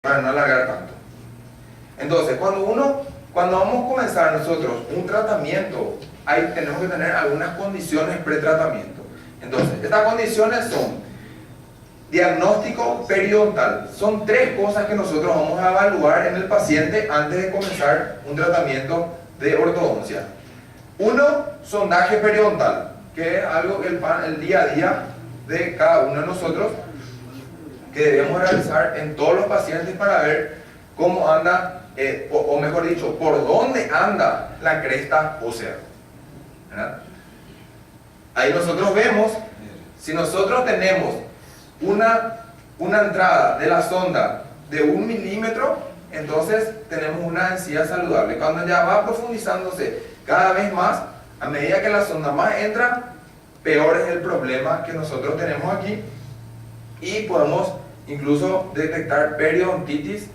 para no alargar tanto. Entonces, cuando vamos a comenzar nosotros un tratamiento, ahí tenemos que tener algunas condiciones pretratamiento. Entonces, estas condiciones son diagnóstico periodontal. Son tres cosas que nosotros vamos a evaluar en el paciente antes de comenzar un tratamiento de ortodoncia. Uno, sondaje periodontal, que es algo el día a día de cada uno de nosotros que debemos realizar en todos los pacientes para ver cómo anda, o mejor dicho, por dónde anda la cresta ósea, ¿verdad? Ahí nosotros vemos, si nosotros tenemos una entrada de la sonda de 1 milímetro, entonces tenemos una encía saludable. Cuando ya va profundizándose cada vez más, a medida que la sonda más entra, peor es el problema que nosotros tenemos aquí, y podemos incluso detectar periodontitis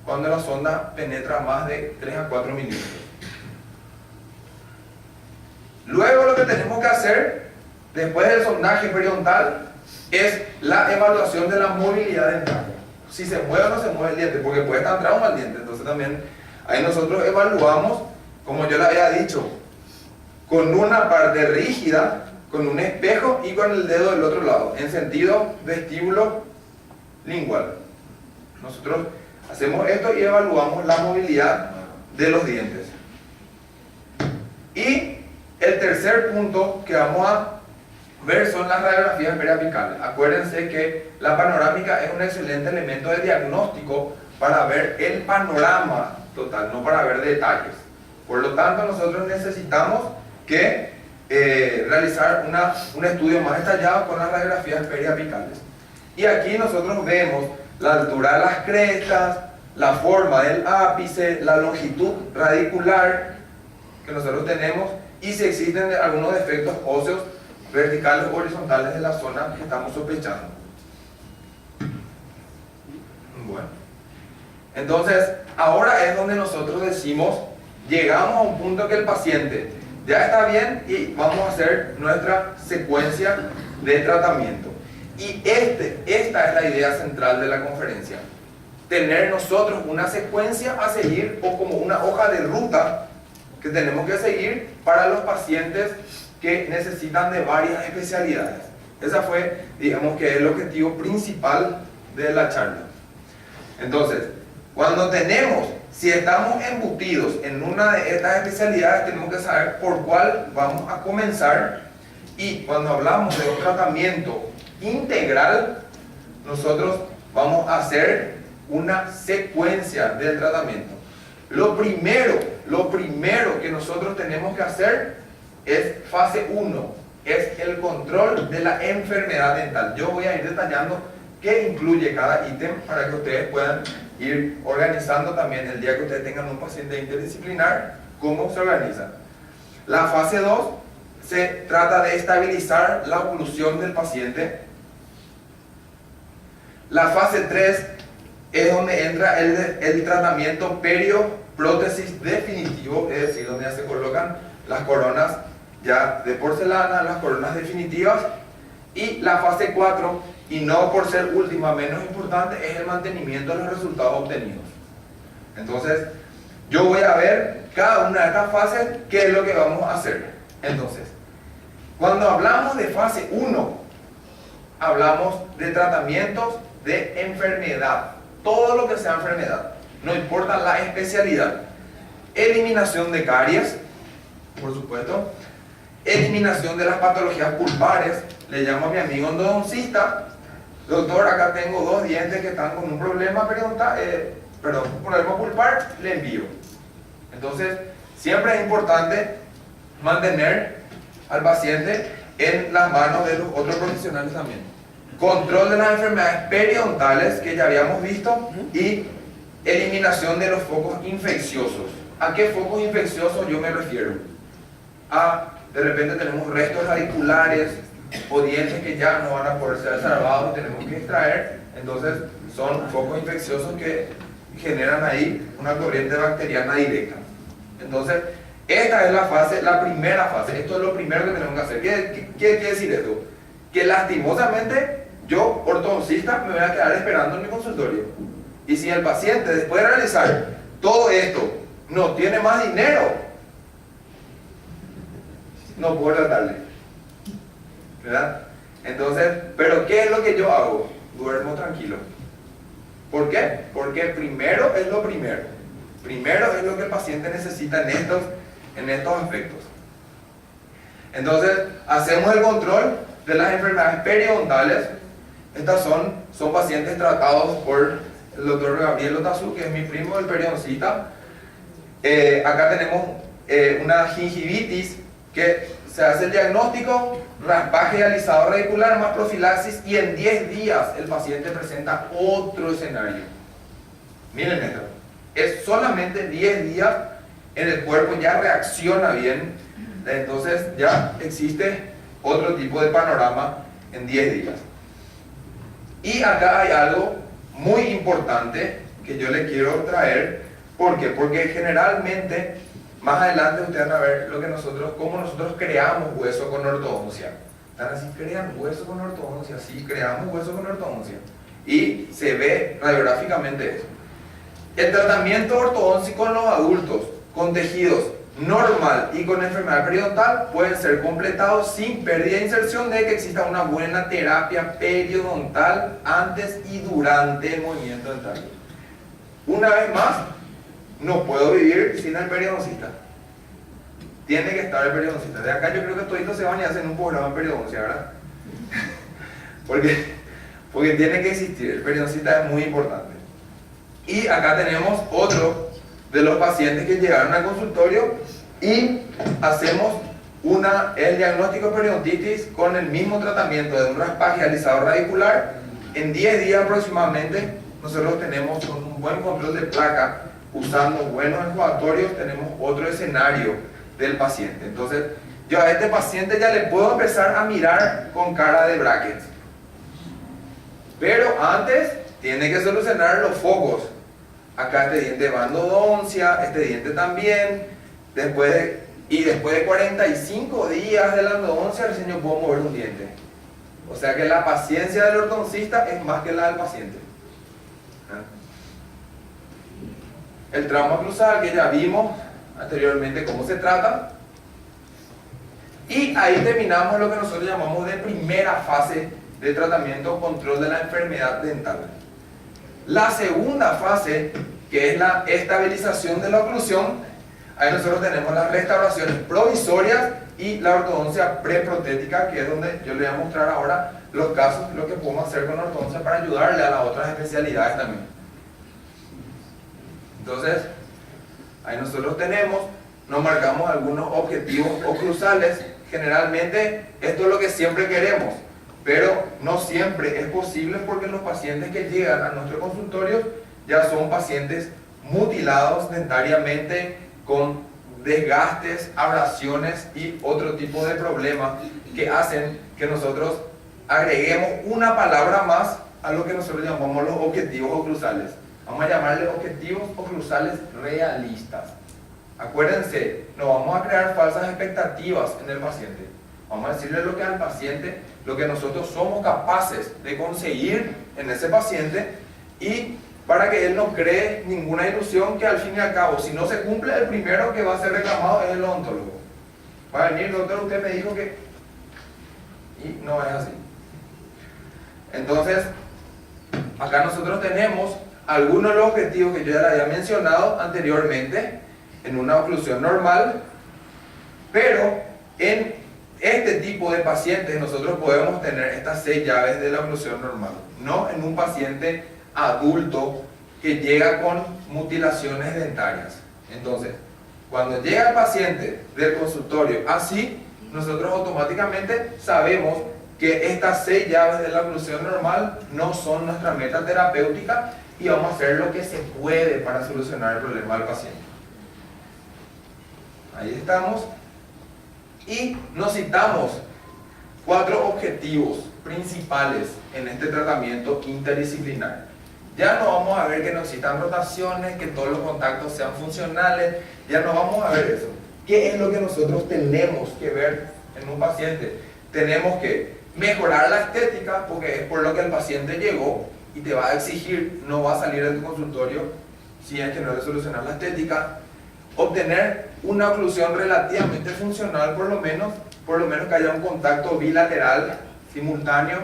cuando la sonda penetra más de 3 a 4 milímetros. Luego lo que tenemos que hacer después del sondaje periodontal es la evaluación de la movilidad dental. Si se mueve o no se mueve el diente, porque puede estar trauma el diente. Entonces también ahí nosotros evaluamos, como yo le había dicho, con una parte rígida, con un espejo y con el dedo del otro lado, en sentido vestíbulo lingual. Nosotros hacemos esto y evaluamos la movilidad de los dientes. Y el tercer punto que vamos a ver son las radiografías periapicales. Acuérdense que la panorámica es un excelente elemento de diagnóstico para ver el panorama total, no para ver detalles. Por lo tanto, nosotros necesitamos que realizar un estudio más detallado con las radiografías periapicales. Y aquí nosotros vemos la altura de las crestas, la forma del ápice, la longitud radicular que nosotros tenemos y si existen algunos defectos óseos verticales o horizontales de la zona que estamos sospechando. Bueno, entonces ahora es donde nosotros decimos, llegamos a un punto que el paciente ya está bien y vamos a hacer nuestra secuencia de tratamiento. Y esta es la idea central de la conferencia. Tener nosotros una secuencia a seguir o como una hoja de ruta que tenemos que seguir para los pacientes que necesitan de varias especialidades. Ese fue, digamos, que el objetivo principal de la charla. Entonces, si estamos embutidos en una de estas especialidades, tenemos que saber por cuál vamos a comenzar. Y cuando hablamos de un tratamiento integral, nosotros vamos a hacer una secuencia del tratamiento. Lo primero que nosotros tenemos que hacer es fase 1, es el control de la enfermedad dental. Yo voy a ir detallando qué incluye cada ítem para que ustedes puedan ir organizando también el día que ustedes tengan un paciente interdisciplinar, cómo se organiza. La fase 2 se trata de estabilizar la oclusión del paciente. La fase 3 es donde entra el tratamiento perioprótesis definitivo, es decir, donde ya se colocan las coronas ya de porcelana, las coronas definitivas. Y la fase 4, y no por ser última menos importante, es el mantenimiento de los resultados obtenidos. Entonces, yo voy a ver cada una de estas fases, qué es lo que vamos a hacer. Entonces, cuando hablamos de fase 1, hablamos de tratamientos de enfermedad, todo lo que sea enfermedad, no importa la especialidad. Eliminación de caries, por supuesto, eliminación de las patologías pulpares. Le llamo a mi amigo endodoncista: doctor, acá tengo 2 dientes que están con un problema periodontal, un problema pulpar, le envío. Entonces, siempre es importante mantener al paciente en las manos de los otros profesionales también. Control de las enfermedades periodontales que ya habíamos visto y eliminación de los focos infecciosos. ¿A qué focos infecciosos yo me refiero? De repente tenemos restos radiculares o dientes que ya no van a poder ser salvados y tenemos que extraer. Entonces son focos infecciosos que generan ahí una corriente bacteriana directa. Entonces esta es la primera fase. Esto es lo primero que tenemos que hacer. ¿Qué quiere decir esto? Que lastimosamente yo, ortodoncista, me voy a quedar esperando en mi consultorio. Y si el paciente, después de realizar todo esto, no tiene más dinero, no puedo tratarle, ¿verdad? Entonces, ¿pero qué es lo que yo hago? Duermo tranquilo. ¿Por qué? Porque primero es lo primero. Primero es lo que el paciente necesita en estos aspectos. Entonces, hacemos el control de las enfermedades periodontales. Estas son pacientes tratados por el doctor Gabriel Otazú, que es mi primo del periodoncista. Acá tenemos una gingivitis, que se hace el diagnóstico, raspaje alisado radicular más profilaxis, y en 10 días el paciente presenta otro escenario. Miren esto, es solamente 10 días, en el cuerpo ya reacciona bien, entonces ya existe otro tipo de panorama en 10 días. Y acá hay algo muy importante que yo le quiero traer. ¿Por qué? Porque generalmente, más adelante ustedes van a ver cómo nosotros creamos hueso con ortodoncia. Están así, crean hueso con ortodoncia, sí, creamos hueso con ortodoncia. Y se ve radiográficamente eso. El tratamiento ortodóntico en los adultos con tejidos normal y con enfermedad periodontal pueden ser completados sin pérdida de inserción, de que exista una buena terapia periodontal antes y durante el movimiento dental. Una vez más, no puedo vivir sin el periodoncista. Tiene que estar el periodoncista. De acá yo creo que toditos se van y hacen un programa en periodoncia, ¿verdad? porque tiene que existir. El periodoncista es muy importante. Y acá tenemos otro de los pacientes que llegaron al consultorio y hacemos el diagnóstico de periodontitis con el mismo tratamiento de un raspaje alisado radicular. En 10 días aproximadamente, nosotros tenemos, con un buen control de placa, usando buenos enjuagatorios, tenemos otro escenario del paciente. Entonces, yo a este paciente ya le puedo empezar a mirar con cara de brackets. Pero antes, tiene que solucionar los focos. Acá este diente va en endodoncia, este diente también. Después de 45 días de la endodoncia, recién yo puedo mover un diente. O sea que la paciencia del ortodoncista es más que la del paciente. El trauma cruzal, que ya vimos anteriormente cómo se trata. Y ahí terminamos lo que nosotros llamamos de primera fase de tratamiento o control de la enfermedad dental. La segunda fase, que es la estabilización de la oclusión, ahí nosotros tenemos las restauraciones provisorias y la ortodoncia preprotética, que es donde yo le voy a mostrar ahora los casos, lo que podemos hacer con ortodoncia para ayudarle a las otras especialidades también. Entonces, ahí nosotros nos marcamos algunos objetivos oclusales. Generalmente, esto es lo que siempre queremos, pero no siempre es posible, porque los pacientes que llegan a nuestro consultorio ya son pacientes mutilados dentariamente, con desgastes, abrasiones y otro tipo de problemas que hacen que nosotros agreguemos una palabra más a lo que nosotros llamamos los objetivos oclusales. Vamos a llamarle objetivos oclusales realistas. Acuérdense, no vamos a crear falsas expectativas en el paciente. Vamos a decirle lo que al paciente, lo que nosotros somos capaces de conseguir en ese paciente, y para que él no cree ninguna ilusión que al fin y al cabo, si no se cumple, el primero que va a ser reclamado es el odontólogo. Va a venir, doctor, usted me dijo que... Y no es así. Entonces, acá nosotros tenemos algunos de los objetivos que yo ya le había mencionado anteriormente en una oclusión normal, pero en este tipo de pacientes nosotros podemos tener estas 6 llaves de la oclusión normal, no en un paciente adulto que llega con mutilaciones dentarias. Entonces, cuando llega el paciente del consultorio así, nosotros automáticamente sabemos que estas 6 llaves de la oclusión normal no son nuestra meta terapéutica, y vamos a hacer lo que se puede para solucionar el problema del paciente. Ahí estamos. Y nos citamos 4 objetivos principales en este tratamiento interdisciplinar. Ya no vamos a ver que nos citan rotaciones, que todos los contactos sean funcionales, ya no vamos a ver eso. ¿Qué es lo que nosotros tenemos que ver en un paciente? Tenemos que mejorar la estética, porque es por lo que el paciente llegó. y te va a exigir, no va a salir de tu consultorio si es que no le solucionas la estética, obtener una oclusión relativamente funcional, por lo menos que haya un contacto bilateral simultáneo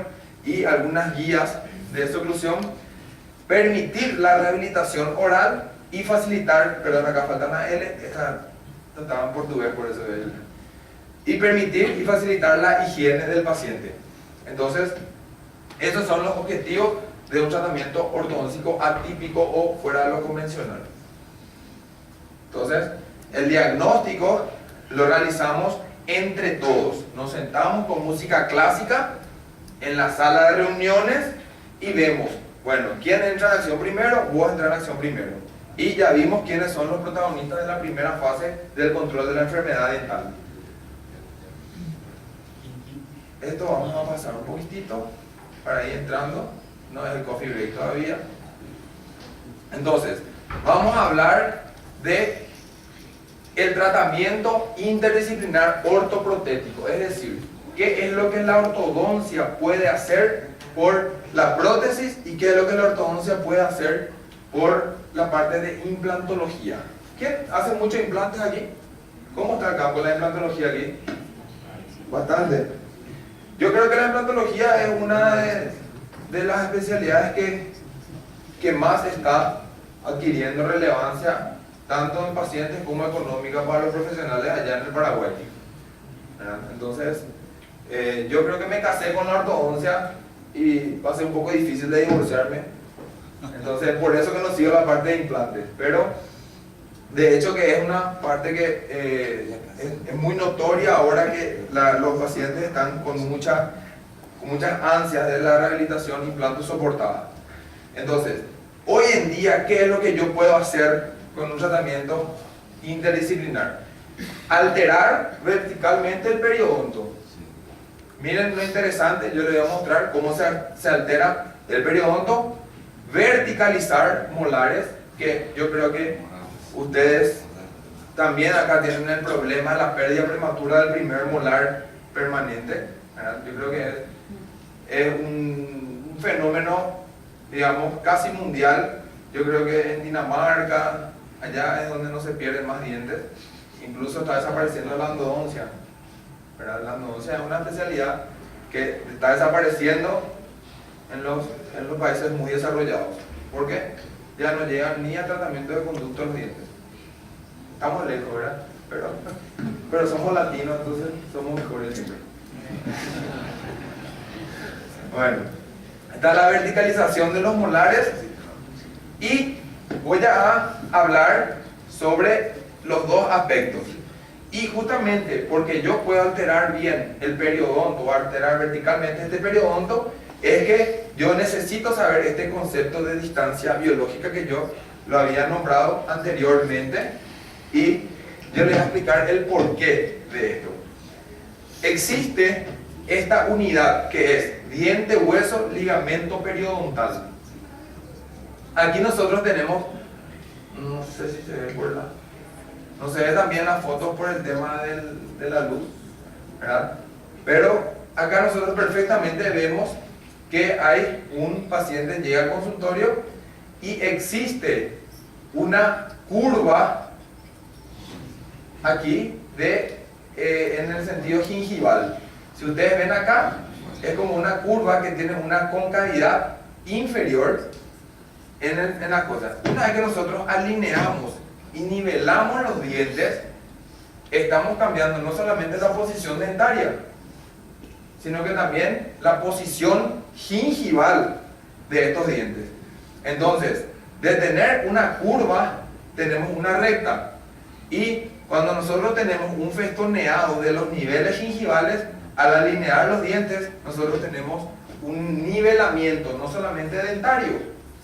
y algunas guías de esa oclusión, permitir la rehabilitación oral y facilitar, perdón, acá falta una L, esta estaba en portugués, por eso L, y permitir y facilitar la higiene del paciente. Entonces, esos son los objetivos de un tratamiento ortodóntico atípico o fuera de lo convencional. Entonces, el diagnóstico lo realizamos entre todos. Nos sentamos con música clásica en la sala de reuniones y vemos, bueno, ¿quién entra en acción primero? Vos entras en acción primero. Y ya vimos quiénes son los protagonistas de la primera fase del control de la enfermedad dental. Esto vamos a pasar un poquitito para ir entrando, no es el coffee break todavía. Entonces, vamos a hablar de el tratamiento interdisciplinar ortoprotético, es decir, qué es lo que la ortodoncia puede hacer por la prótesis y qué es lo que la ortodoncia puede hacer por la parte de implantología. ¿Quién hace muchos implantes aquí? ¿Cómo está el campo de la implantología aquí? Bastante. Yo creo que la implantología es una de las especialidades que más está adquiriendo relevancia tanto en pacientes como económica para los profesionales allá en el Paraguay. Entonces, yo creo que me casé con la ortodoncia y va a ser un poco difícil de divorciarme. Entonces, por eso que no sigo la parte de implantes. Pero, de hecho, que es una parte que es muy notoria ahora que los pacientes están con muchas ansias de la rehabilitación implanto soportada. Entonces, hoy en día, ¿qué es lo que yo puedo hacer con un tratamiento interdisciplinar? Alterar verticalmente el periodonto. Miren lo interesante, yo les voy a mostrar cómo se altera el periodonto. Verticalizar molares, que yo creo que ustedes también acá tienen el problema de la pérdida prematura del primer molar permanente, ¿verdad? Yo creo que es un fenómeno, digamos, casi mundial. Yo creo que en Dinamarca, allá es donde no se pierden más dientes. Incluso está desapareciendo la endodoncia, ¿verdad? La endodoncia es una especialidad que está desapareciendo en los países muy desarrollados. ¿Por qué? Ya no llegan ni a tratamiento de conducto de los dientes. Estamos lejos, ¿verdad? Pero somos latinos, entonces somos mejores siempre. Bueno, está la verticalización de los molares y voy a hablar sobre los dos aspectos. Y justamente porque yo puedo alterar bien el periodonto o alterar verticalmente este periodonto, es que yo necesito saber este concepto de distancia biológica que yo lo había nombrado anteriormente, y yo les voy a explicar el porqué de esto. Existe esta unidad que es diente, hueso, ligamento periodontal. Aquí nosotros tenemos, no sé si se ve por la, no se ve también las fotos por el tema de la luz, ¿verdad? Pero acá nosotros perfectamente vemos que hay un paciente que llega al consultorio y existe una curva aquí en el sentido gingival. Si ustedes ven acá, es como una curva que tiene una concavidad inferior en las cosas. Una vez que nosotros alineamos y nivelamos los dientes, estamos cambiando no solamente la posición dentaria, sino que también la posición gingival de estos dientes. Entonces, de tener una curva, tenemos una recta. Y cuando nosotros tenemos un festoneado de los niveles gingivales, al alinear los dientes, nosotros tenemos un nivelamiento, no solamente dentario,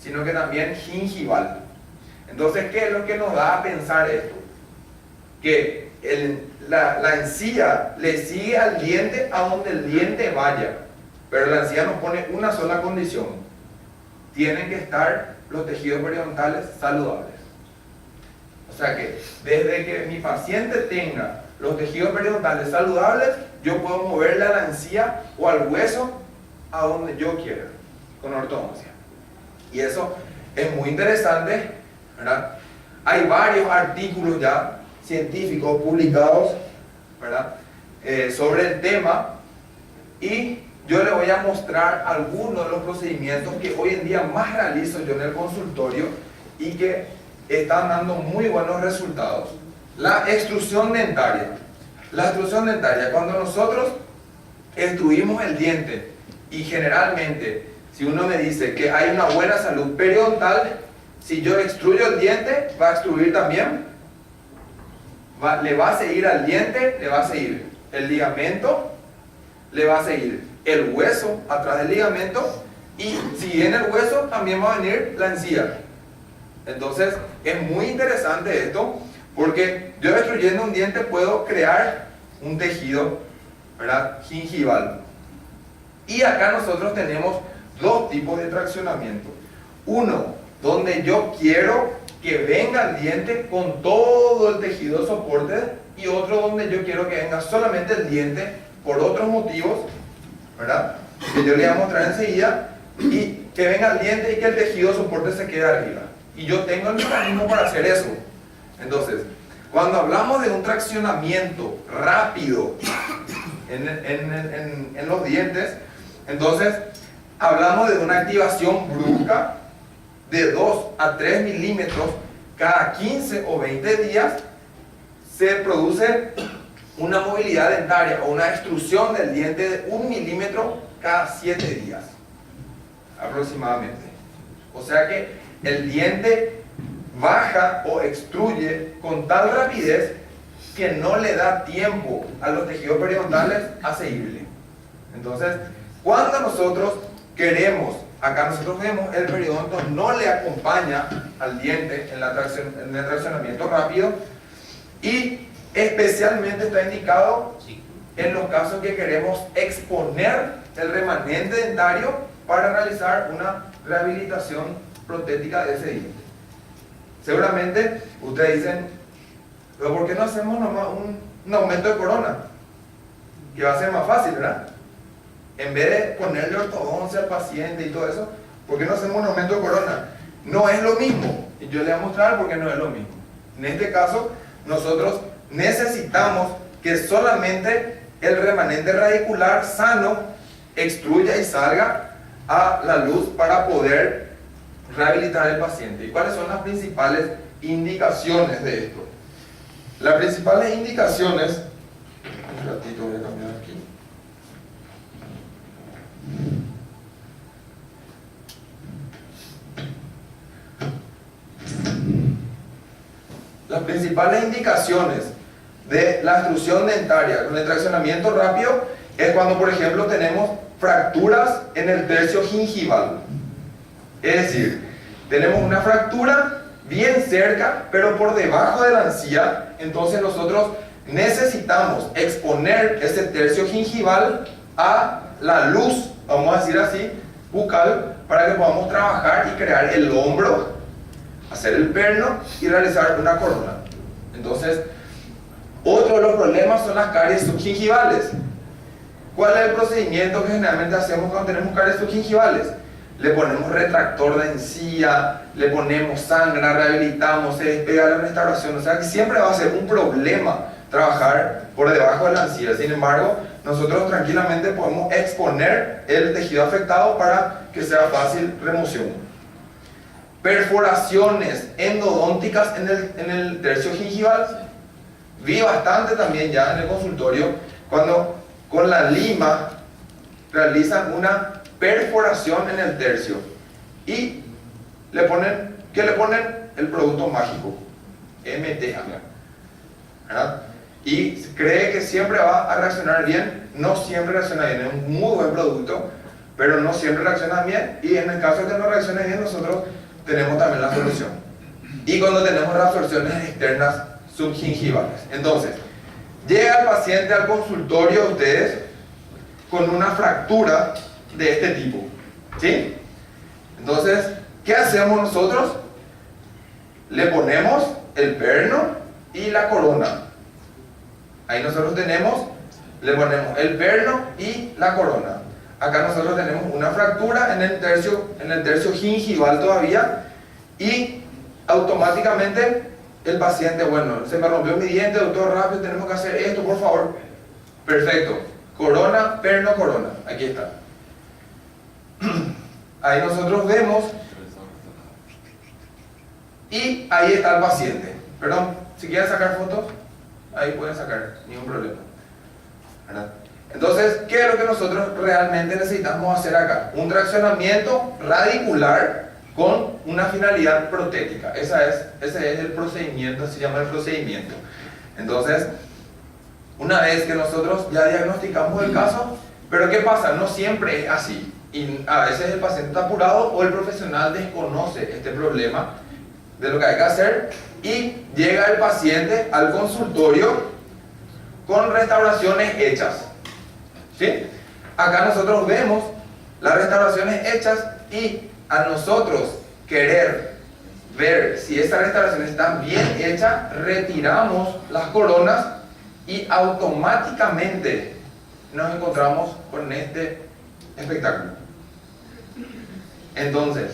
sino que también gingival. Entonces, ¿qué es lo que nos da a pensar esto? Que la encía le sigue al diente a donde el diente vaya, pero la encía nos pone una sola condición: tienen que estar los tejidos periodontales saludables. O sea que desde que mi paciente tenga los tejidos periodontales saludables, yo puedo moverle a la encía o al hueso a donde yo quiera con ortodoncia. Y eso es muy interesante, ¿verdad? Hay varios artículos ya científicos publicados, ¿verdad? Sobre el tema, y yo les voy a mostrar algunos de los procedimientos que hoy en día más realizo yo en el consultorio y que están dando muy buenos resultados. La extrusión dentaria. La extrusión dentaria, cuando nosotros extruimos el diente, y generalmente, si uno me dice que hay una buena salud periodontal, si yo extruyo el diente, va a extruir también, le va a seguir al diente, le va a seguir el ligamento, le va a seguir el hueso atrás del ligamento, y si viene el hueso, también va a venir la encía. Entonces, es muy interesante esto, porque yo extruyendo un diente puedo crear un tejido, ¿verdad?, gingival. Y acá nosotros tenemos dos tipos de traccionamiento. Uno, donde yo quiero que venga el diente con todo el tejido de soporte, y otro donde yo quiero que venga solamente el diente por otros motivos, ¿verdad?, que yo le voy a mostrar enseguida, y que venga el diente y que el tejido de soporte se quede arriba. Y yo tengo el mecanismo para hacer eso. Entonces, cuando hablamos de un traccionamiento rápido en los dientes, entonces hablamos de una activación brusca de 2 a 3 milímetros cada 15 o 20 días. Se produce una movilidad dentaria o una extrusión del diente de 1 milímetro cada 7 días aproximadamente. O sea que el diente baja o extruye con tal rapidez que no le da tiempo a los tejidos periodontales a seguirle. Entonces, cuando nosotros queremos, acá nosotros vemos el periodonto no le acompaña al diente en el traccionamiento rápido, y especialmente está indicado en los casos que queremos exponer el remanente dentario para realizar una rehabilitación protética de ese diente. Seguramente ustedes dicen, pero ¿por qué no hacemos nomás un aumento de corona? Que va a ser más fácil, ¿verdad? En vez de ponerle ortodoncia al paciente y todo eso, ¿por qué no hacemos un aumento de corona? No es lo mismo, y yo les voy a mostrar por qué no es lo mismo. En este caso, nosotros necesitamos que solamente el remanente radicular sano extruya y salga a la luz para poder rehabilitar al paciente. ¿Y cuáles son las principales indicaciones de esto? Las principales indicaciones, un ratito voy a cambiar aquí. Las principales indicaciones de la extrusión dentaria con el traccionamiento rápido es cuando, por ejemplo, tenemos fracturas en el tercio gingival. Es decir, tenemos una fractura bien cerca, pero por debajo de la encía. Entonces nosotros necesitamos exponer ese tercio gingival a la luz, vamos a decir así, bucal, para que podamos trabajar y crear el hombro, hacer el perno y realizar una corona. Entonces, otro de los problemas son las caries subgingivales. ¿Cuál es el procedimiento que generalmente hacemos cuando tenemos caries subgingivales? Le ponemos retractor de encía, le ponemos sangra, rehabilitamos, se despega la restauración. O sea que siempre va a ser un problema trabajar por debajo de la encía. Sin embargo, nosotros tranquilamente podemos exponer el tejido afectado para que sea fácil remoción. Perforaciones endodónticas en el tercio gingival. Vi bastante también ya en el consultorio cuando con la lima realizan una perforación en el tercio y le ponen el producto mágico MTA, ¿verdad? Y cree que siempre va a reaccionar bien. No siempre reacciona bien, es un muy buen producto, pero no siempre reacciona bien, y en el caso de que no reaccione bien, nosotros tenemos también la solución. Y cuando tenemos reabsorciones externas subgingivales, entonces llega el paciente al consultorio de ustedes con una fractura de este tipo, ¿sí? Entonces, ¿qué hacemos nosotros? Le ponemos el perno y la corona. Ahí nosotros le ponemos el perno y la corona. Acá nosotros tenemos una fractura en el tercio gingival todavía y automáticamente el paciente, bueno, se me rompió mi diente, doctor, rápido, tenemos que hacer esto, por favor. Perfecto. Corona, perno, corona. Aquí está. Ahí nosotros vemos y ahí está el paciente. Perdón, si quieren sacar fotos, ahí pueden sacar, ningún problema. ¿Verdad? Entonces, ¿qué es lo que nosotros realmente necesitamos hacer acá? Un traccionamiento radicular con una finalidad protética. Ese es el procedimiento, se llama el procedimiento. Entonces, una vez que nosotros ya diagnosticamos el caso, pero ¿qué pasa? No siempre es así. Y a veces el paciente está apurado o el profesional desconoce este problema de lo que hay que hacer y llega el paciente al consultorio con restauraciones hechas. ¿Sí? Acá nosotros vemos las restauraciones hechas y a nosotros querer ver si esa restauración está bien hecha, retiramos las coronas y automáticamente nos encontramos con este espectáculo. Entonces,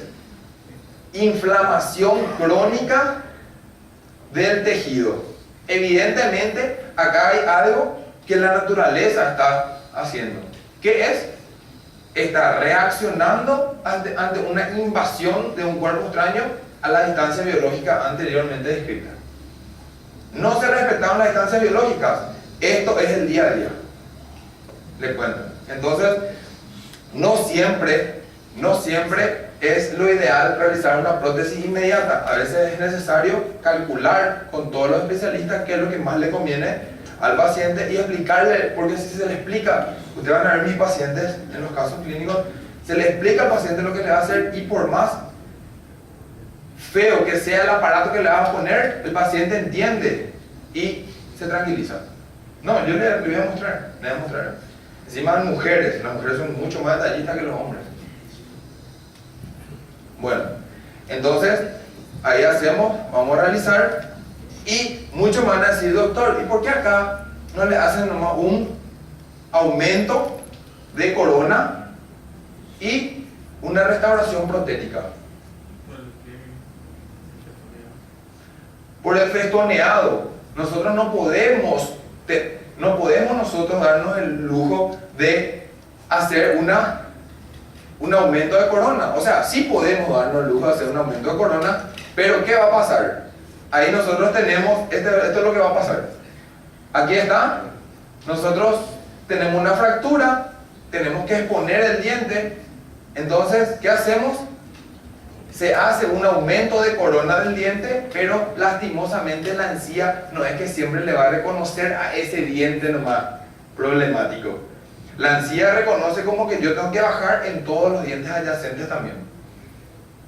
inflamación crónica del tejido. Evidentemente, acá hay algo que la naturaleza está haciendo. ¿Qué es? Está reaccionando ante una invasión de un cuerpo extraño a la distancia biológica anteriormente descrita. No se respetaron las distancias biológicas. Esto es el día a día. Le cuento. Entonces, no siempre es lo ideal realizar una prótesis inmediata. A veces es necesario calcular con todos los especialistas qué es lo que más le conviene al paciente y explicarle, porque si se le explica, ustedes van a ver mis pacientes en los casos clínicos, se le explica al paciente lo que le va a hacer y por más feo que sea el aparato que le va a poner, el paciente entiende y se tranquiliza. No, yo le voy a mostrar, Encima las mujeres son mucho más detallistas que los hombres. Bueno, entonces ahí vamos a realizar y muchos van a decir, doctor, ¿y por qué acá no le hacen nomás un aumento de corona y una restauración protética? Por el festoneado. Nosotros no podemos nosotros darnos el lujo de hacer un aumento de corona. O sea, sí podemos darnos el lujo de hacer un aumento de corona, pero ¿qué va a pasar? Ahí nosotros tenemos, esto es lo que va a pasar. Aquí está, nosotros tenemos una fractura, tenemos que exponer el diente. Entonces, ¿qué hacemos? Se hace un aumento de corona del diente, pero lastimosamente la encía no es que siempre le va a reconocer a ese diente nomás problemático. La encía reconoce como que yo tengo que bajar en todos los dientes adyacentes también.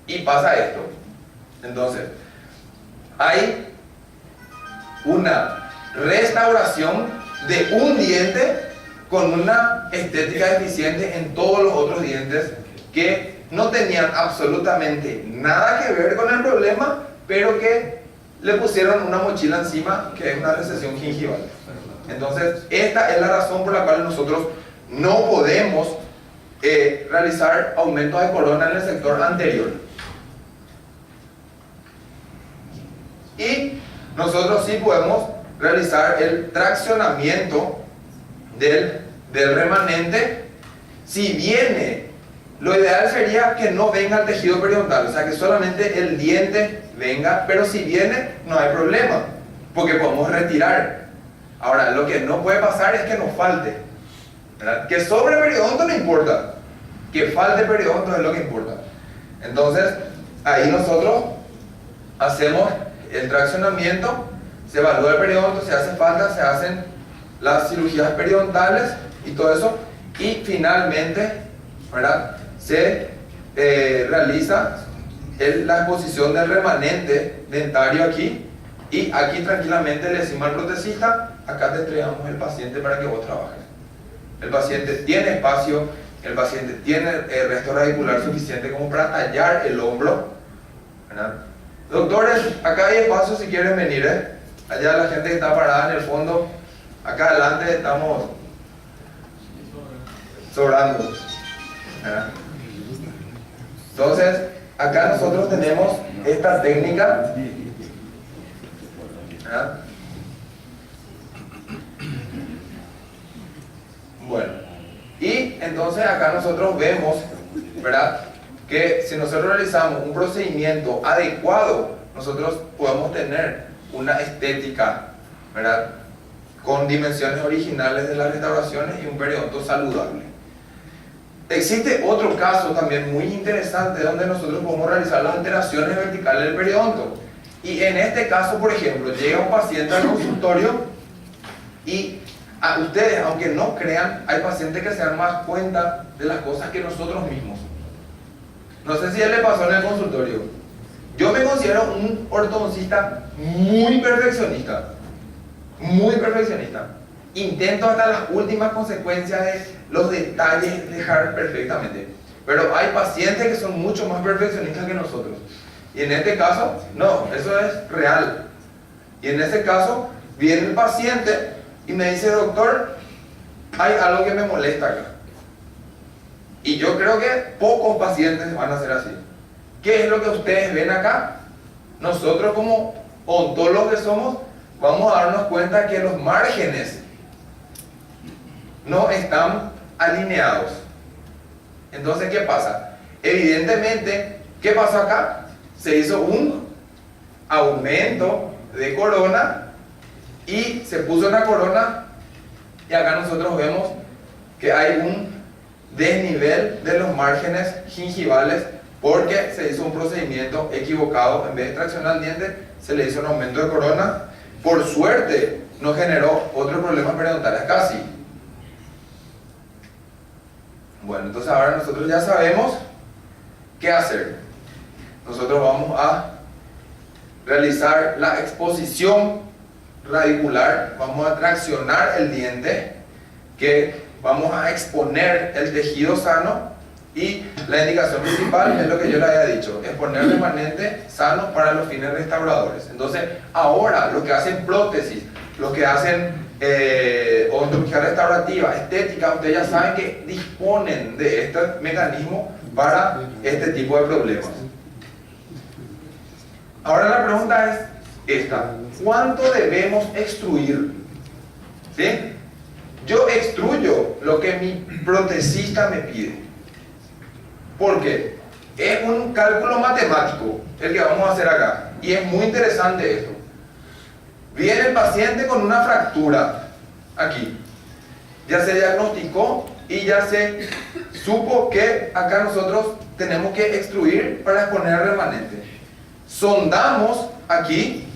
Y pasa esto. Entonces, hay una restauración de un diente con una estética deficiente en todos los otros dientes que no tenían absolutamente nada que ver con el problema, pero que le pusieron una mochila encima que es una recesión gingival. Entonces, esta es la razón por la cual nosotros no podemos realizar aumentos de corona en el sector anterior. Y nosotros sí podemos realizar el traccionamiento del remanente. Si viene, lo ideal sería que no venga el tejido periodontal, o sea que solamente el diente venga, pero si viene no hay problema, porque podemos retirar. Ahora, lo que no puede pasar es que nos falte, ¿verdad? Que sobre periodonto no importa, que falte periodonto es lo que importa. Entonces, ahí nosotros hacemos el traccionamiento, se evalúa el periodonto, si hace falta, se hacen las cirugías periodontales y todo eso, y finalmente, ¿verdad?, se realiza la exposición del remanente dentario aquí, y aquí tranquilamente le decimos al protecista, acá te entregamos el paciente para que vos trabajes. El paciente tiene espacio, el paciente tiene el resto radicular suficiente como para tallar el hombro, ¿verdad? Doctores, acá hay espacio si quieren venir, allá la gente que está parada en el fondo, acá adelante estamos sobrando. ¿verdad? Entonces, acá nosotros tenemos esta técnica, ¿verdad? Bueno, y entonces acá nosotros vemos, ¿verdad?, que si nosotros realizamos un procedimiento adecuado, nosotros podemos tener una estética, ¿verdad?, con dimensiones originales de las restauraciones y un periodonto saludable. Existe otro caso también muy interesante donde nosotros podemos realizar las alteraciones verticales del periodonto. Y en este caso, por ejemplo, llega un paciente al consultorio y a ustedes, aunque no crean, hay pacientes que se dan más cuenta de las cosas que nosotros mismos. No sé si a él le pasó en el consultorio. Yo me considero un ortodoncista muy perfeccionista. Muy perfeccionista. Intento hasta las últimas consecuencias de los detalles dejar perfectamente. Pero hay pacientes que son mucho más perfeccionistas que nosotros. Y en este caso, no, eso es real. Y en ese caso, viene el paciente y me dice, doctor, hay algo que me molesta acá. Y yo creo que pocos pacientes van a ser así. ¿Qué es lo que ustedes ven acá? Nosotros como odontólogos que somos, vamos a darnos cuenta que los márgenes no están alineados. Entonces, ¿qué pasa? Evidentemente, ¿qué pasó acá? Se hizo un aumento de corona y se puso una corona y acá nosotros vemos que hay un desnivel de los márgenes gingivales porque se hizo un procedimiento equivocado. En vez de traccionar el diente, se le hizo un aumento de corona. Por suerte, no generó otros problemas periodontales casi. Bueno, entonces ahora nosotros ya sabemos qué hacer. Nosotros vamos a realizar la exposición radicular, vamos a traccionar el diente, que vamos a exponer el tejido sano y la indicación principal es lo que yo le había dicho, exponer remanente sano para los fines restauradores. Entonces, ahora lo que hacen prótesis, lo que hacen odontología restaurativa, estética, ustedes ya saben que disponen de este mecanismo para este tipo de problemas. Ahora la pregunta es esta: ¿cuánto debemos extruir? ¿Sí? Yo extruyo lo que mi protesista me pide. ¿Por qué? Es un cálculo matemático el que vamos a hacer acá. Y es muy interesante esto. Viene el paciente con una fractura aquí. Ya se diagnosticó y ya se supo que acá nosotros tenemos que extruir para exponer el remanente. Sondamos aquí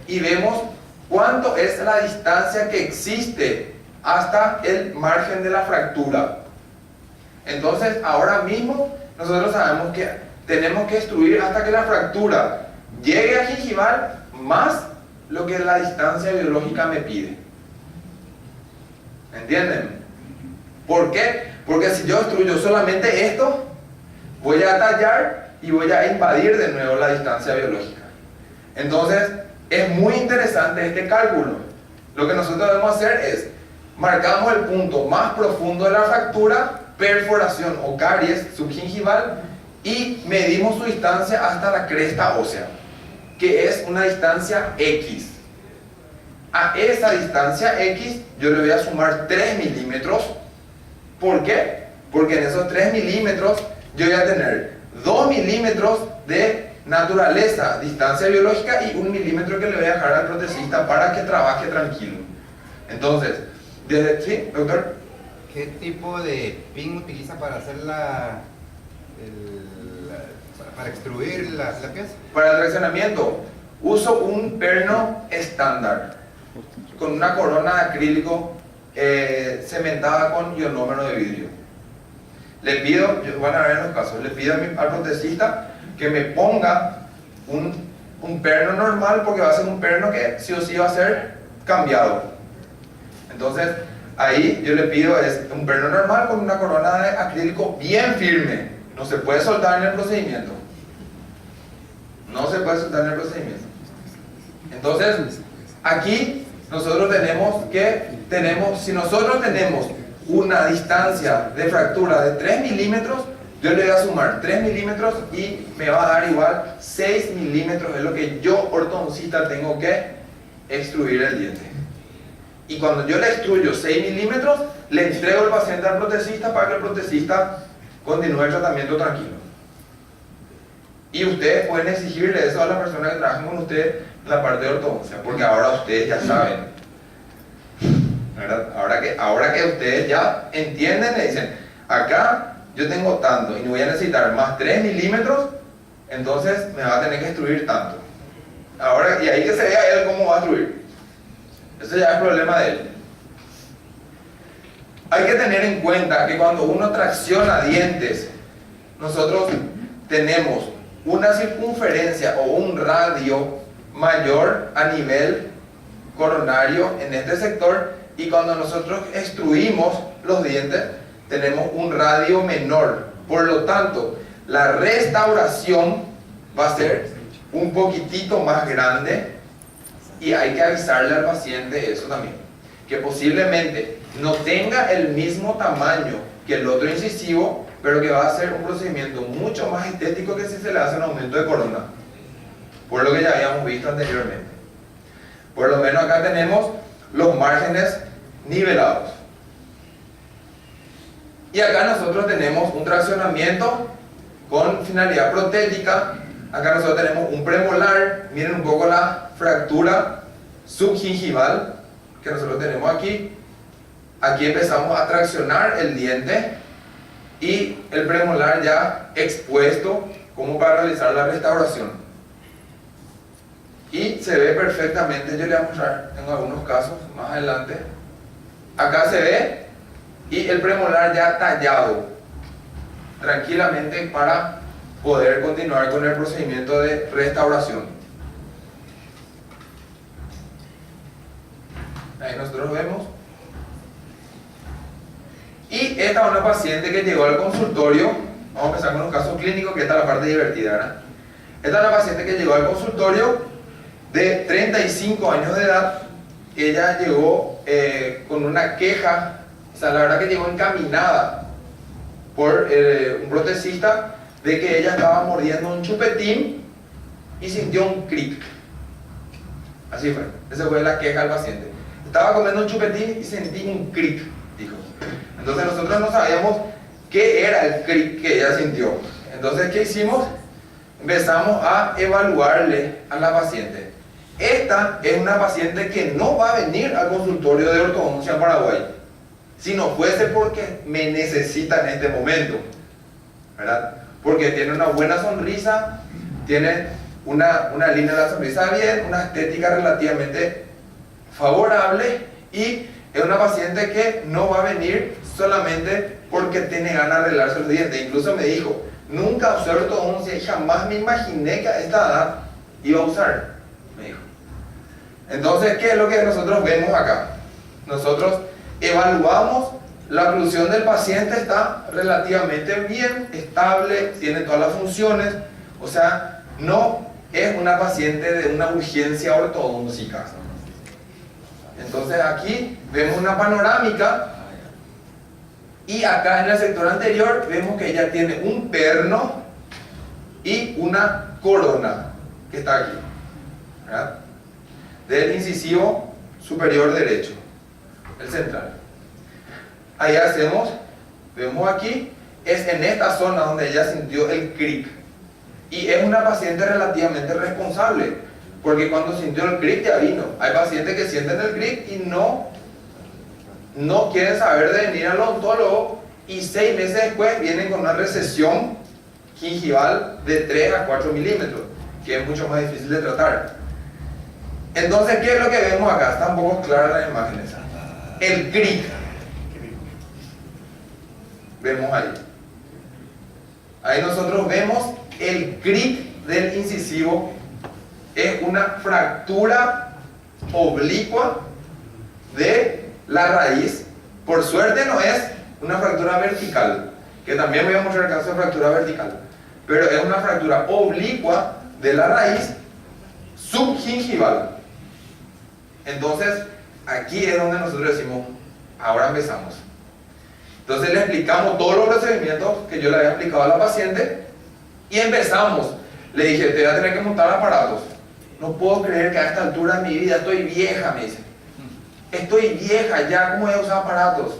y vemos cuánto es la distancia que existe hasta el margen de la fractura. Entonces, ahora mismo nosotros sabemos que tenemos que extruir hasta que la fractura llegue a gingival más lo que la distancia biológica me pide. ¿Entienden? ¿Por qué? Porque si yo extruyo solamente esto, voy a tallar y voy a invadir de nuevo la distancia biológica. Entonces, es muy interesante este cálculo. Lo que nosotros debemos hacer es, marcamos el punto más profundo de la fractura, perforación o caries subgingival, y medimos su distancia hasta la cresta ósea, que es una distancia X. A esa distancia X yo le voy a sumar 3 milímetros. ¿Por qué? Porque en esos 3 milímetros yo voy a tener 2 milímetros de naturaleza, distancia biológica, y 1 milímetro que le voy a dejar al protesista para que trabaje tranquilo. Entonces, ¿sí, doctor? ¿Qué tipo de pin utiliza para hacer para extruir la pieza? Para el traccionamiento uso un perno estándar con una corona de acrílico cementada con ionómero de vidrio. Le pido, van a ver en los casos, le pido al protesista que me ponga un perno normal, porque va a ser un perno que sí o sí va a ser cambiado. Entonces, ahí yo le pido es un perno normal con una corona de acrílico bien firme. No se puede soltar en el procedimiento. No se puede soltar en el procedimiento. Entonces, aquí nosotros si nosotros tenemos una distancia de fractura de 3 milímetros, yo le voy a sumar 3 milímetros y me va a dar igual 6 milímetros, es lo que yo, ortodoncista, tengo que extruir el diente. Y cuando yo le extruyo 6 milímetros, le entrego el paciente al protecista para que el protecista continúe el tratamiento tranquilo. Y ustedes pueden exigirle eso a las personas que trabajan con ustedes en la parte de ortodoncia, porque ahora ustedes ya saben, ¿verdad? Ahora que ustedes ya entienden, le dicen, acá yo tengo tanto y voy a necesitar más 3 milímetros, entonces me va a tener que extruir tanto. Ahora, y ahí que se vea él cómo va a extruir. Ese ya es problema de él. Hay que tener en cuenta que cuando uno tracciona dientes, nosotros tenemos una circunferencia o un radio mayor a nivel coronario en este sector, y cuando nosotros extruimos los dientes tenemos un radio menor. Por lo tanto, la restauración va a ser un poquitito más grande, y hay que avisarle al paciente eso también, que posiblemente no tenga el mismo tamaño que el otro incisivo, pero que va a ser un procedimiento mucho más estético que si se le hace un aumento de corona, por lo que ya habíamos visto anteriormente. Por lo menos acá tenemos los márgenes nivelados. Y acá nosotros tenemos un traccionamiento con finalidad protética. Acá nosotros tenemos un premolar. Miren un poco la fractura subgingival que nosotros tenemos aquí. Aquí empezamos a traccionar el diente y el premolar ya expuesto como para realizar la restauración. Y se ve perfectamente, yo le voy a mostrar en algunos casos más adelante. Acá se ve y el premolar ya tallado tranquilamente para poder continuar con el procedimiento de restauración. Ahí nosotros vemos. Y esta es una paciente que llegó al consultorio. Vamos a empezar con los casos clínicos, que esta es la parte divertida, ¿verdad? Esta es una paciente que llegó al consultorio de 35 años de edad. Ella llegó con una queja, o sea, la verdad que llegó encaminada por un protecista de que ella estaba mordiendo un chupetín y sintió un cric. Así fue, esa fue la queja del paciente. Estaba comiendo un chupetín y sentí un cric, dijo. Entonces nosotros no sabíamos qué era el cric que ella sintió. Entonces, ¿qué hicimos? Empezamos a evaluarle a la paciente. Esta es una paciente que no va a venir al consultorio de ortodoncia en Paraguay, si no fuese porque me necesita en este momento, ¿verdad? Porque tiene una buena sonrisa, tiene una línea de la sonrisa bien, una estética relativamente favorable, y es una paciente que no va a venir solamente porque tiene ganas de arreglarse los dientes. Incluso me dijo, nunca usé ortodoncia y jamás me imaginé que a esta edad iba a usar, me dijo. Entonces, ¿qué es lo que nosotros vemos acá? Nosotros evaluamos la oclusión del paciente, está relativamente bien, estable, tiene todas las funciones, o sea, no es una paciente de una urgencia ortodóntica. Entonces aquí vemos una panorámica, y acá en el sector anterior vemos que ella tiene un perno y una corona que está aquí, ¿verdad? Del incisivo superior derecho, el central. Ahí vemos aquí, es en esta zona donde ella sintió el cric, y es una paciente relativamente responsable, porque cuando sintió el cric ya vino. Hay pacientes que sienten el cric y no quieren saber de venir al odontólogo, y 6 meses después vienen con una recesión gingival de 3 a 4 milímetros, que es mucho más difícil de tratar. Entonces, ¿qué es lo que vemos acá? Está un poco clara las imágenes. El cric. Vemos ahí. Ahí nosotros vemos el cric del incisivo. Es una fractura oblicua de la raíz. Por suerte no es una fractura vertical, que también voy a mostrar el caso de fractura vertical, pero es una fractura oblicua de la raíz subgingival. Entonces, aquí es donde nosotros decimos, ahora empezamos. Entonces le explicamos todos los procedimientos que yo le había explicado a la paciente y empezamos. Le dije, te voy a tener que montar aparatos. No puedo creer que a esta altura de mi vida estoy vieja, me dice. Estoy vieja ya, ¿cómo voy a usar aparatos?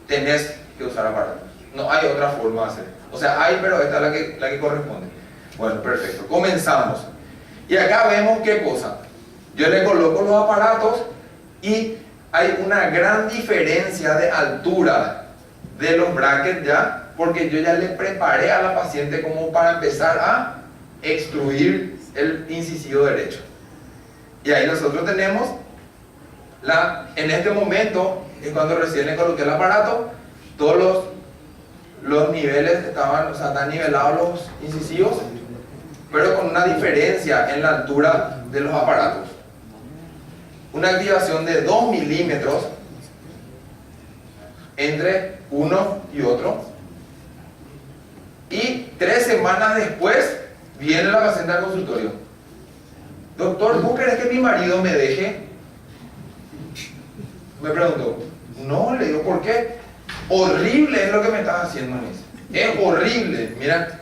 Tenés que usar aparatos. No hay otra forma de hacer. O sea, hay, pero esta es la que corresponde. Bueno, perfecto. Comenzamos. Y acá vemos qué cosa. Yo le coloco los aparatos y hay una gran diferencia de altura de los brackets ya, porque yo ya le preparé a la paciente como para empezar a extruir el incisivo derecho. Y ahí nosotros tenemos en este momento, es cuando recién le coloqué el aparato, todos los niveles estaban, o sea, están nivelados los incisivos, pero con una diferencia en la altura de los aparatos. Una activación de 2 milímetros entre uno y otro. Y 3 semanas después viene la paciente al consultorio. Doctor, ¿vos querés que mi marido me deje? Me preguntó. No, le digo, ¿por qué? Horrible es lo que me estás haciendo, me dice. Es horrible. Mira,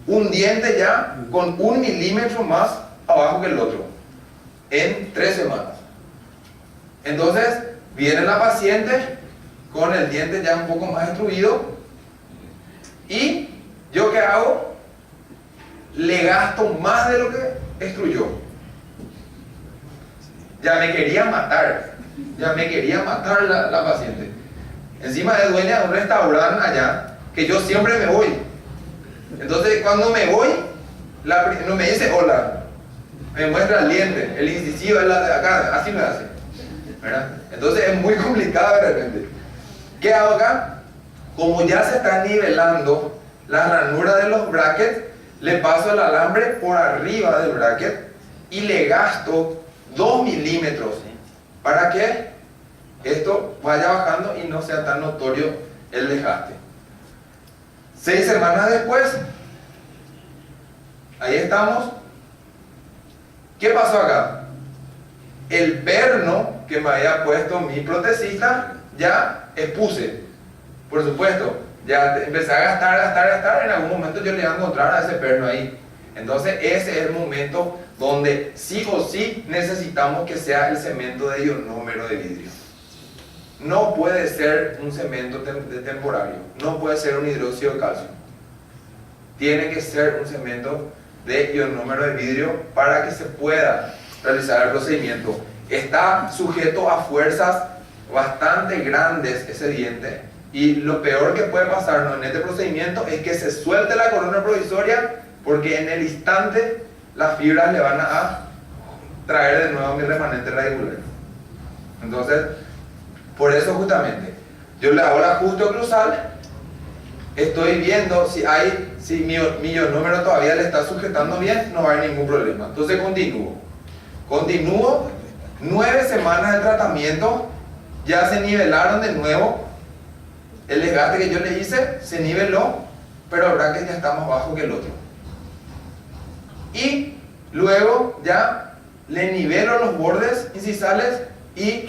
un diente ya con 1 milímetro más abajo que el otro. En 3 semanas. Entonces, viene la paciente con el diente ya un poco más extruido. ¿Y yo qué hago? Le gasto más de lo que extruyó. Ya me quería matar. Ya me quería matar la paciente. Encima es dueña de un restaurante allá, que yo siempre me voy. Entonces, cuando me voy, no me dice hola. Me muestra el diente, el incisivo, acá, así me hace. ¿Verdad? Entonces es muy complicado de repente. ¿Qué hago acá? Como ya se está nivelando la ranura de los brackets, le paso el alambre por arriba del bracket y le gasto 2 milímetros para que esto vaya bajando y no sea tan notorio el desgaste. 6 semanas después, ahí estamos. ¿Qué pasó acá? El perno que me había puesto mi protecista ya expuse. Por supuesto, ya empecé a gastar. En algún momento yo le iba a encontrar a ese perno ahí. Entonces ese es el momento donde sí o sí necesitamos que sea el cemento de ionómero de vidrio. No puede ser un cemento temporario, no puede ser un hidróxido de calcio. Tiene que ser un cemento de ionómero de vidrio para que se pueda realizar el procedimiento. Está sujeto a fuerzas bastante grandes ese diente, y lo peor que puede pasarnos en este procedimiento es que se suelte la corona provisoria, porque en el instante las fibras le van a traer de nuevo mi remanente radicular. Entonces, por eso justamente yo le hago el ajuste oclusal, estoy viendo si mi ionómero todavía le está sujetando bien, no va a haber ningún problema. Entonces continúo 9 semanas de tratamiento, ya se nivelaron de nuevo. El desgaste que yo le hice se niveló, pero el bracket ya está más bajo que el otro. Y luego ya le nivelo los bordes incisales y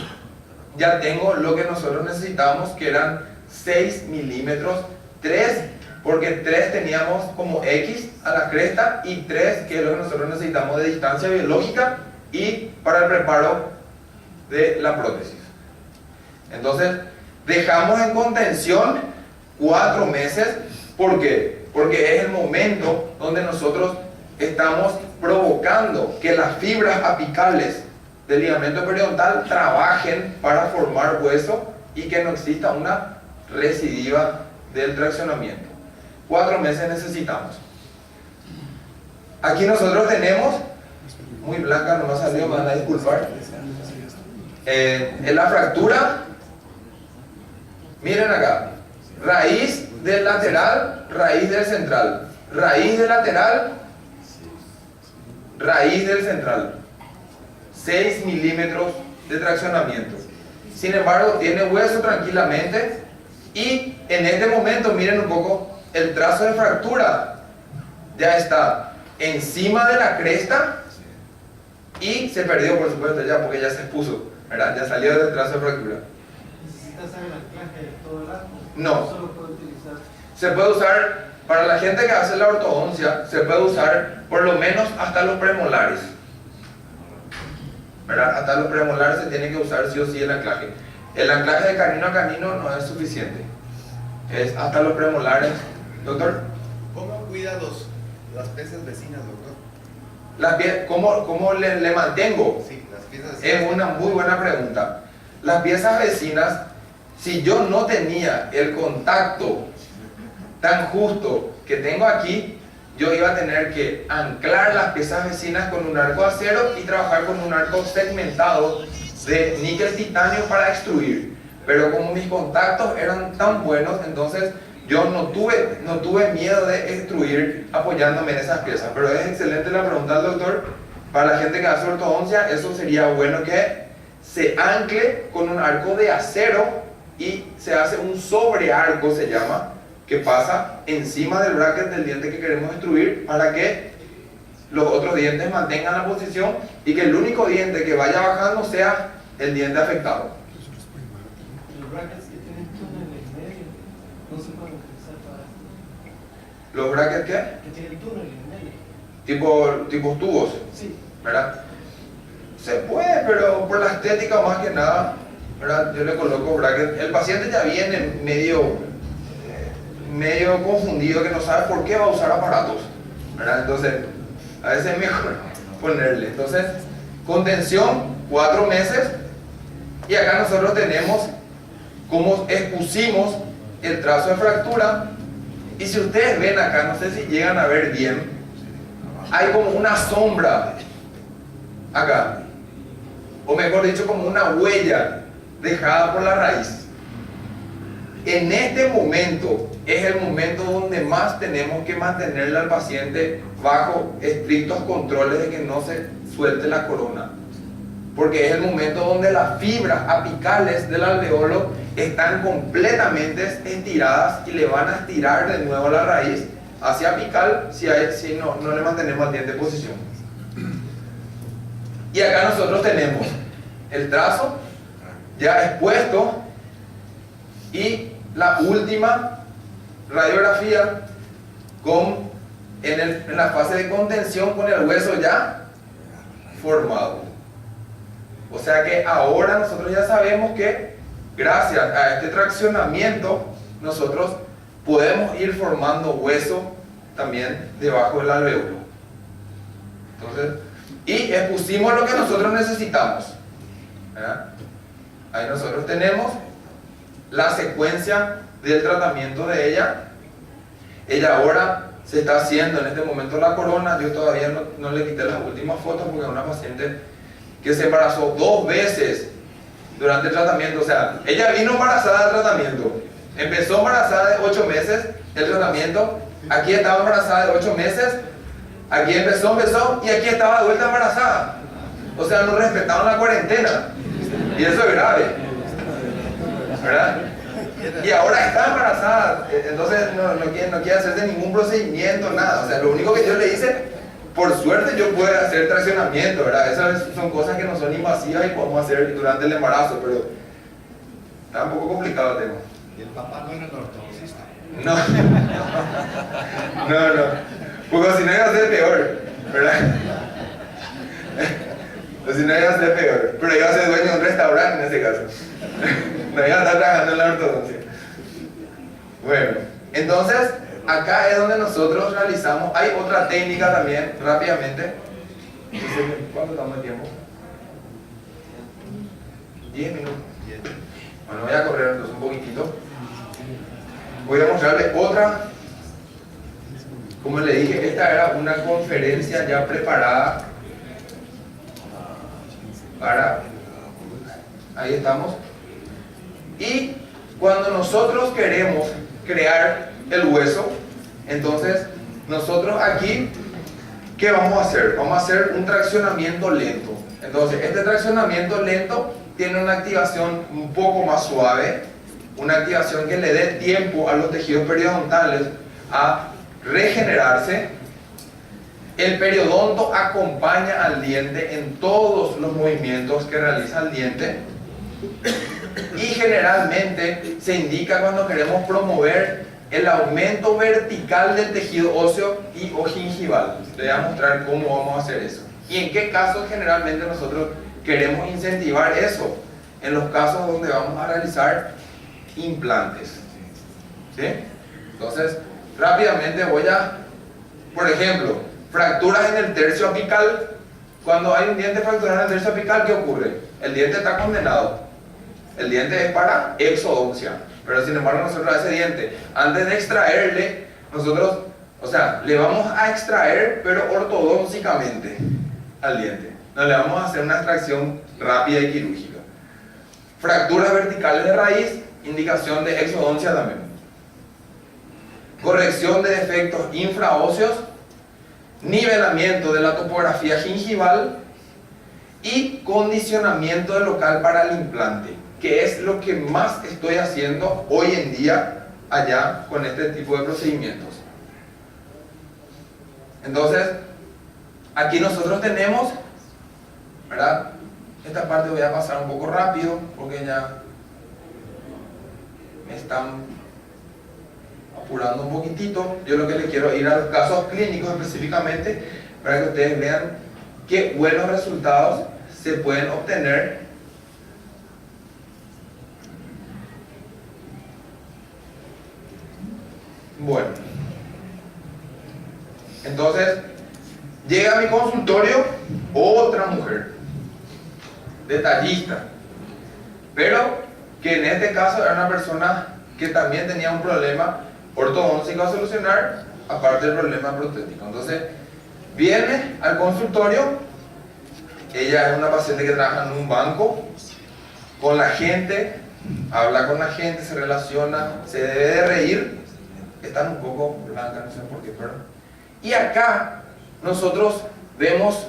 ya tengo lo que nosotros necesitábamos, que eran 6 milímetros, 3, porque 3 teníamos como X a la cresta, y 3 que es lo que nosotros necesitamos de distancia biológica y para el preparo de la prótesis. Entonces dejamos en contención 4 meses. ¿Por qué? Porque es el momento donde nosotros estamos provocando que las fibras apicales del ligamento periodontal trabajen para formar hueso y que no exista una recidiva del traccionamiento. 4 meses necesitamos. Aquí nosotros tenemos, muy blanca, no me ha salido, me van a disculpar, en la fractura, miren acá, raíz del lateral, raíz del central, raíz del lateral, raíz del central, 6 milímetros de traccionamiento. Sin embargo, tiene hueso tranquilamente, y en este momento miren un poco el trazo de fractura, ya está encima de la cresta y se perdió, por supuesto, ya porque ya se expuso, ¿verdad? Ya salió del trazo de fractura. necesita hacer el anclaje todo el rato. No. Solo puede utilizar. Se puede usar, para la gente que hace la ortodoncia, se puede usar por lo menos hasta los premolares. ¿Verdad? Hasta los premolares se tiene que usar sí o sí el anclaje. El anclaje de canino a canino no es suficiente. Es hasta los premolares. Doctor, ¿Cómo cuida las piezas vecinas, doctor? ¿cómo le mantengo? Sí, las piezas vecinas. Es una muy buena pregunta. Las piezas vecinas, si yo no tenía el contacto tan justo que tengo aquí, yo iba a tener que anclar las piezas vecinas con un arco de acero y trabajar con un arco segmentado de níquel titanio para extruir. Pero como mis contactos eran tan buenos, entonces yo no tuve miedo de extruir apoyándome en esas piezas. Pero es excelente la pregunta del doctor. Para la gente que hace ortodoncia, eso sería bueno que se ancle con un arco de acero y se hace un sobrearco, se llama, que pasa encima del bracket del diente que queremos extruir para que los otros dientes mantengan la posición y que el único diente que vaya bajando sea el diente afectado. Los brackets que tienen túnel en medio no se pueden utilizar para esto. ¿Los brackets qué? Que tienen túnel en medio. Tipo tubos, Sí. ¿verdad? Se puede, pero por la estética más que nada, ¿verdad? Yo le coloco bracket. El paciente ya viene medio confundido, que no sabe por qué va a usar aparatos, ¿verdad? Entonces, a veces es mejor ponerle. Entonces, contención, 4 meses. Y acá nosotros tenemos cómo expusimos el trazo de fractura. Y si ustedes ven acá, no sé si llegan a ver bien, hay como una sombra acá, o mejor dicho, como una huella dejada por la raíz. En este momento es el momento donde más tenemos que mantenerle al paciente bajo estrictos controles de que no se suelte la corona, porque es el momento donde las fibras apicales del alveolo están completamente estiradas y le van a estirar de nuevo la raíz hacia apical si no le mantenemos al diente en posición. Y acá nosotros tenemos el trazo ya expuesto y la última radiografía en la fase de contención con el hueso ya formado. O sea que ahora nosotros ya sabemos que gracias a este traccionamiento nosotros podemos ir formando hueso también debajo del alveolo. Entonces, y expusimos lo que nosotros necesitamos, ¿verdad? Ahí nosotros tenemos la secuencia del tratamiento de ella. Ella ahora se está haciendo en este momento la corona. Yo todavía no le quité las últimas fotos porque es una paciente que se embarazó 2 veces durante el tratamiento. O sea, ella vino embarazada del tratamiento, empezó embarazada de 8 meses el tratamiento, aquí estaba embarazada de 8 meses, aquí empezó y aquí estaba de vuelta embarazada. O sea, no respetaron la cuarentena y eso es grave, ¿verdad? Y ahora está embarazada, entonces no quiere hacerse ningún procedimiento, nada. O sea, lo único que yo le hice, por suerte yo pude hacer traccionamiento, ¿verdad? Esas son cosas que no son invasivas y podemos hacer durante el embarazo, pero está un poco complicado el tema. ¿Y el papá no era el ortodoncista? No, porque si no iba a ser peor, ¿verdad? O si no iba a ser peor, pero iba a ser dueño de un restaurante en ese caso. No iba a estar trabajando en la ortodoncia. Bueno, entonces acá es donde nosotros realizamos. Hay otra técnica también, rápidamente. ¿Cuánto estamos de tiempo? 10 minutos. Bueno, voy a correr entonces un poquitito. Voy a mostrarles otra. Como le dije, esta era una conferencia ya preparada para... Ahí estamos. Y cuando nosotros queremos crear el hueso, entonces nosotros aquí, ¿qué vamos a hacer? Vamos a hacer un traccionamiento lento. Entonces, este traccionamiento lento tiene una activación un poco más suave, una activación que le dé tiempo a los tejidos periodontales a regenerarse. El periodonto acompaña al diente en todos los movimientos que realiza el diente. y generalmente se indica cuando queremos promover el aumento vertical del tejido óseo y o gingival. Les voy a mostrar cómo vamos a hacer eso. Y en qué casos generalmente nosotros queremos incentivar eso. En los casos donde vamos a realizar implantes. ¿Sí? Entonces, rápidamente voy a, por ejemplo, fracturas en el tercio apical. Cuando hay un diente fracturado en el tercio apical, ¿qué ocurre? El diente está condenado. El diente es para exodoncia. Pero sin embargo nosotros a ese diente, antes de extraerle, nosotros, o sea, le vamos a extraer, pero ortodóncicamente al diente. No le vamos a hacer una extracción rápida y quirúrgica. Fracturas verticales de raíz, indicación de exodoncia también. Corrección de defectos infraóseos, nivelamiento de la topografía gingival y condicionamiento del local para el implante, que es lo que más estoy haciendo hoy en día allá con este tipo de procedimientos. Entonces, aquí nosotros tenemos, ¿verdad? Esta parte voy a pasar un poco rápido porque ya me están apurando un poquitito. Yo lo que les quiero ir a los casos clínicos específicamente para que ustedes vean qué buenos resultados se pueden obtener. Bueno, entonces llega a mi consultorio otra mujer, detallista, pero que en este caso era una persona que también tenía un problema ortodóntico a solucionar, aparte del problema protético. Entonces viene al consultorio, ella es una paciente que trabaja en un banco con la gente, habla con la gente, se relaciona, se debe de reír. Están un poco blancas, no sé por qué, pero... Y acá nosotros vemos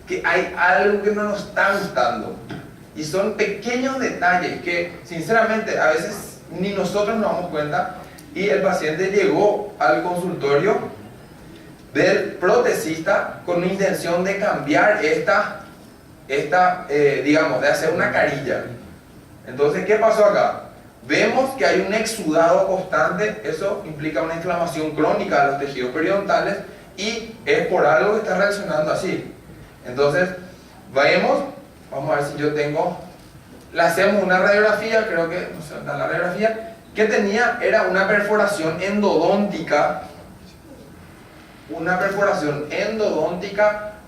que hay algo que no nos está gustando. Y son pequeños detalles que sinceramente a veces ni nosotros nos damos cuenta. Y el paciente llegó al consultorio del protesista con la intención de cambiar digamos, de hacer una carilla. Entonces, ¿qué pasó acá? Vemos que hay un exudado constante, eso implica una inflamación crónica de los tejidos periodontales y es por algo que está reaccionando así. Entonces, vamos a ver si yo tengo, le hacemos una radiografía, creo que, no sé, la radiografía que tenía era una perforación endodóntica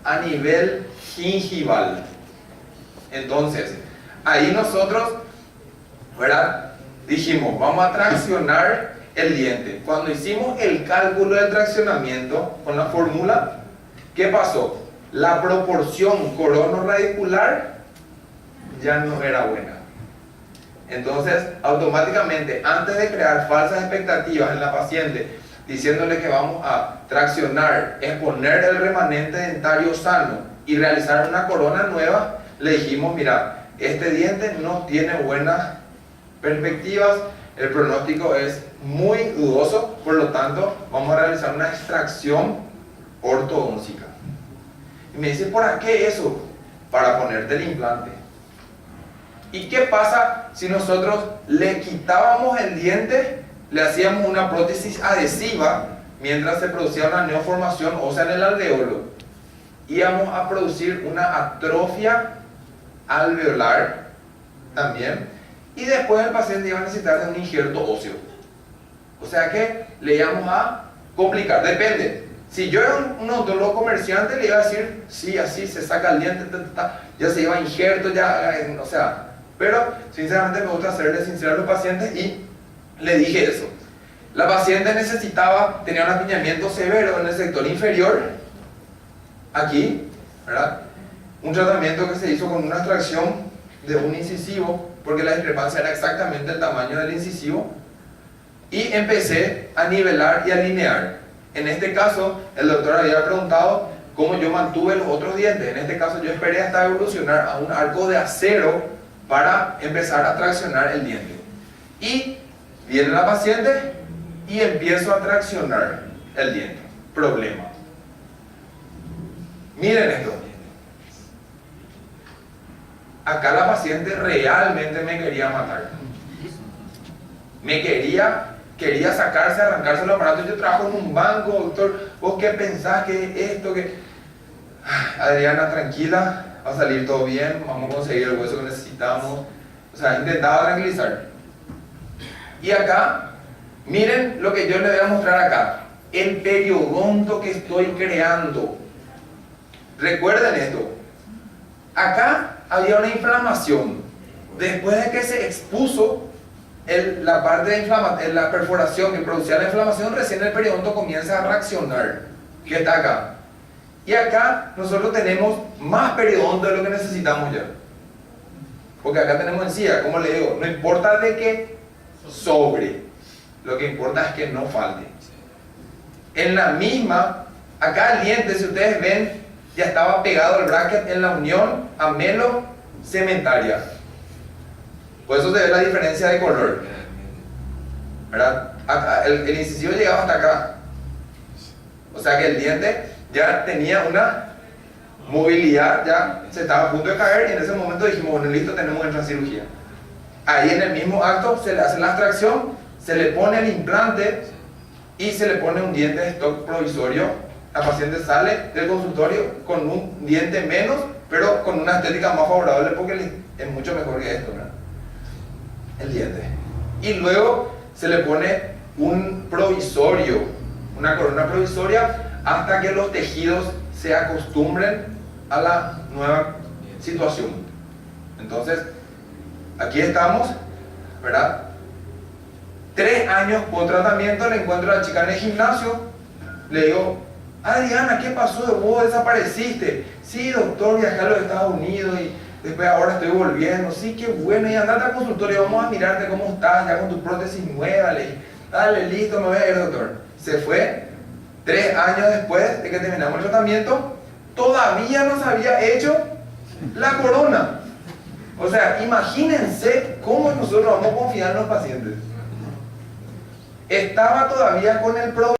a nivel gingival. Entonces, ahí nosotros, ¿verdad? Dijimos, vamos a traccionar el diente. Cuando hicimos el cálculo del traccionamiento con la fórmula, ¿qué pasó? La proporción corono-radicular ya no era buena. Entonces, automáticamente, antes de crear falsas expectativas en la paciente, diciéndole que vamos a traccionar, exponer el remanente dentario sano y realizar una corona nueva, le dijimos, mira, este diente no tiene buenas perspectivas, el pronóstico es muy dudoso, por lo tanto vamos a realizar una extracción ortodóntica. Y me dice, ¿por qué eso? Para ponerte el implante. ¿Y qué pasa si nosotros le quitábamos el diente, le hacíamos una prótesis adhesiva mientras se producía una neoformación ósea en el alveolo? Íbamos a producir una atrofia alveolar también. Y después el paciente iba a necesitar de un injerto óseo. O sea que le íbamos a complicar. Depende. Si yo era un odontólogo comerciante, le iba a decir, sí, así se saca el diente, ya se lleva injerto, ya, o sea. Pero sinceramente me gusta serle sincero a los pacientes y le dije eso. La paciente tenía un apiñamiento severo en el sector inferior, aquí, ¿verdad? Un tratamiento que se hizo con una extracción de un incisivo, porque la discrepancia era exactamente el tamaño del incisivo, y empecé a nivelar y alinear. En este caso, el doctor había preguntado cómo yo mantuve los otros dientes. En este caso, yo esperé hasta evolucionar a un arco de acero para empezar a traccionar el diente. Y viene la paciente y empiezo a traccionar el diente. Problema. Miren esto. acá la paciente realmente me quería matar. Me quería sacarse, arrancarse el aparato. Yo trabajo en un banco, doctor. ¿Vos qué pensás que esto, que...? Adriana, tranquila, va a salir todo bien, vamos a conseguir el hueso que necesitamos. O sea, intentaba tranquilizar. Y acá, miren lo que yo les voy a mostrar acá. El periodonto que estoy creando. Recuerden esto. Acá había una inflamación. Después de que se expuso la parte de la perforación que producía la inflamación, recién el periodonto comienza a reaccionar. Que está acá. Y acá nosotros tenemos más periodonto de lo que necesitamos ya. Porque acá tenemos encía, como le digo, no importa de que sobre, lo que importa es que no falte. En la misma, acá el diente, si ustedes ven, ya estaba pegado el bracket en la unión amelo-cementaria. Por eso se ve la diferencia de color. ¿Verdad? Acá, el incisivo llegaba hasta acá. O sea que el diente ya tenía una movilidad, ya se estaba a punto de caer, y en ese momento dijimos, bueno, listo, tenemos que entrar a cirugía. Ahí en el mismo acto se le hace la extracción, se le pone el implante y se le pone un diente de stock provisorio. La paciente sale del consultorio con un diente menos, pero con una estética más favorable, porque es mucho mejor que esto, ¿verdad? El diente. Y luego se le pone un provisorio, una corona provisoria, hasta que los tejidos se acostumbren a la nueva situación. Entonces, aquí estamos, ¿verdad? 3 años por tratamiento. Le encuentro a la chica en el gimnasio, le digo, Adriana, ¿qué pasó? ¿Vos desapareciste? Sí, doctor, viajé a los Estados Unidos y después ahora estoy volviendo. Sí, qué bueno, y andate al consultorio, vamos a mirarte cómo estás, ya con tu prótesis nueva. Le dije, dale, listo, me voy a ir, doctor. Se fue. 3 años después de que terminamos el tratamiento, todavía no se había hecho la corona. O sea, imagínense cómo nosotros vamos a confiar en los pacientes. Estaba todavía con el problema.